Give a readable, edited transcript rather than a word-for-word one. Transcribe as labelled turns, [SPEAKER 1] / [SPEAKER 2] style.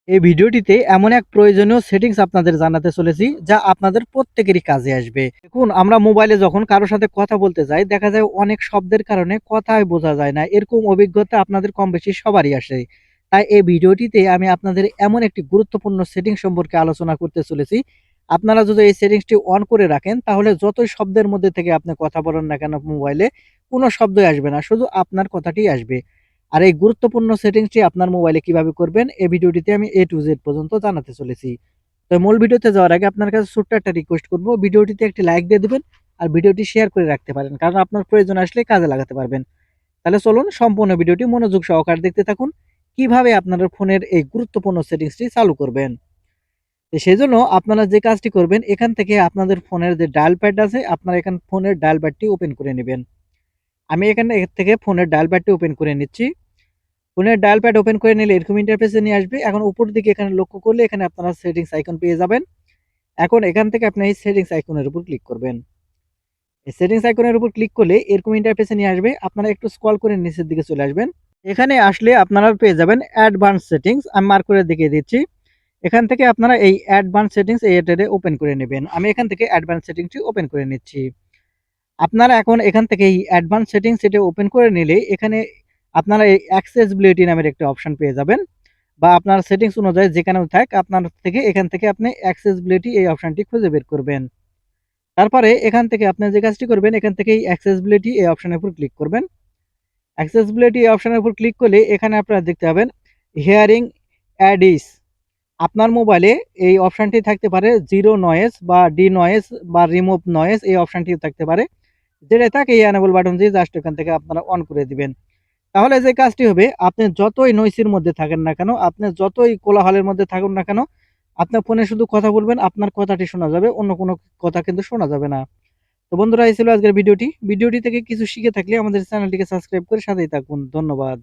[SPEAKER 1] এই ভিডিওটিতে এমন এক প্রয়োজনীয় সেটিংস আপনাদের জানাতে চলেছি যা আপনাদের প্রত্যেকেরই কাজে আসবে। দেখুন, আমরা মোবাইলে যখন কারো সাথে কথা বলতে যাই দেখা যায় অনেক শব্দের কারণে কথাই বোঝা যায় না। এরকম অভিজ্ঞতা আপনাদের কম বেশি সবারই আসে। তাই এই ভিডিওটিতে আমি আপনাদের এমন একটি গুরুত্বপূর্ণ সেটিংস সম্পর্কে আলোচনা করতে চলেছি। আপনারা যদি এই সেটিংসটি অন করে রাখেন তাহলে যতই শব্দের মধ্যে থেকে আপনি কথা বলেন না কেন মোবাইলে, কোনো শব্দই আসবে না, শুধু আপনার কথাটিই আসবে। আর এই গুরুত্বপূর্ণ সেটিংসটি আপনার মোবাইলে কিভাবে করবেন এই ভিডিওটিতে আমি A to Z পর্যন্ত জানাতে চলেছি। তো মূল ভিডিওতে যাওয়ার আগে আপনার কাছে ছোট্ট একটা রিকোয়েস্ট করব, ভিডিওটিতে একটি লাইক দিয়ে দিবেন আর ভিডিওটি শেয়ার করে রাখতে পারেন, কারণ আপনার প্রয়োজন আসলে কাজে লাগাতে পারবেন। তাহলে চলুন সম্পূর্ণ ভিডিওটি মনোযোগ সহকারে দেখতে থাকুন কিভাবে আপনার ফোনের এই গুরুত্বপূর্ণ সেটিংসটি চালু করবেন। তো সেজন্য আপনারা যে কাজটি করবেন, এখান থেকে আপনাদের ফোনের যে ডায়াল প্যাড আছে আপনারা এখানে ফোনের ডায়াল প্যাডটি ওপেন করে নেবেন। আমি এখানে এর থেকে ফোনের ডায়াল প্যাডটি ওপেন করে নিচ্ছি। ফোনের ডায়াল প্যাড ওপেন করে নিলে এরকম ইন্টারফেসে নিয়ে আসবে। এখন উপর দিকে এখানে লক্ষ্য করলে এখানে আপনারা সেটিংস আইকন পেয়ে যাবেন। এখন এখান থেকে আপনি এই সেটিংস আইকনের উপর ক্লিক করবেন। এই সেটিংস আইকনের উপর ক্লিক করলে এরকম ইন্টারফেসে নিয়ে আসবে। আপনারা একটু স্ক্রল করে নিচের দিকে চলে আসবেন। এখানে আসলে আপনারা পেয়ে যাবেন অ্যাডভান্স সেটিংস। আমি মার্ক করে দেখিয়ে দিচ্ছি। এখান থেকে আপনারা এই অ্যাডভান্স সেটিংস এটারে ওপেন করে নেবেন। আমি এখান থেকে অ্যাডভান্স সেটিংসটি ওপেন করে নিচ্ছি। আপনারা এখন এখান থেকে এই অ্যাডভান্স সেটিংস এটা ওপেন করে নিলে এখানে আপনারা এই অ্যাক্সেসিবিলিটি নামের একটা অপশন পেয়ে যাবেন, বা আপনার সেটিংস অনুযায়ী যেখানেও থাক আপনার থেকে এখান থেকে আপনি অ্যাক্সেসিবিলিটি এই অপশনটি খুঁজে বের করবেন। তারপরে এখান থেকে আপনি যে কাজটি করবেন, এখান থেকে এই অ্যাক্সেসিবিলিটি এই অপশনের উপর ক্লিক করবেন। অ্যাক্সেসিবিলিটি এই অপশনের উপর ক্লিক করলে এখানে আপনারা দেখতে পাবেন হিয়ারিং অ্যাডিস। আপনার মোবাইলে এই অপশনটি থাকতে পারে জিরো নয়েজ বা ডি নয়েজ বা রিমুভ নয়েজ, এই অপশনটিও থাকতে পারে। যেটা থাকে এই এনেবল বাটন দিয়ে জাস্ট এখান থেকে আপনারা অন করে দিবেন। তাহলে যে কাজটি হবে, আপনি যতই নয়েজের মধ্যে থাকেন না কেন, আপনি যতই কোলাহলের মধ্যে থাকুন না কেন, আপনার ফোনে শুধু কথা বলবেন, আপনার কথাটি শোনা যাবে, অন্য কোনো কথা কিন্তু শোনা যাবে না। তো বন্ধুরা, এই ছিল আজকের ভিডিওটি। ভিডিওটি থেকে কিছু শিখে থাকলে আমাদের চ্যানেলটিকে সাবস্ক্রাইব করে সাথেই থাকুন। ধন্যবাদ।